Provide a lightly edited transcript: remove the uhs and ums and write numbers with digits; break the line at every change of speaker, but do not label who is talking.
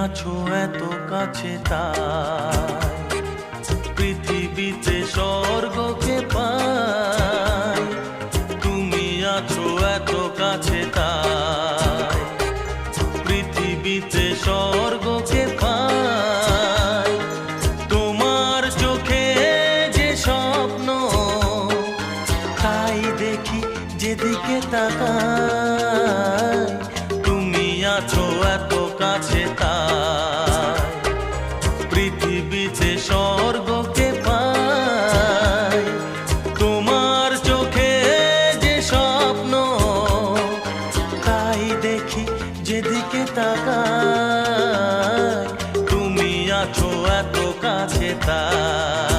আছো এত কাছে তাই পৃথিবীতে স্বর্গকে পাই। তুমি আছো এত কাছে তাই পৃথিবীতে স্বর্গকে পাই। তোমার চোখে যে স্বপ্ন তাই দেখি যেদিকে তাকাই। তুমি আছো এত কাছে তাই পৃথিবীতে স্বর্গকে পাই। তোমার চোখে যে স্বপ্ন তাই দেখি যেদিকে তাকাই। তুমি আছো এত কাছে তাই।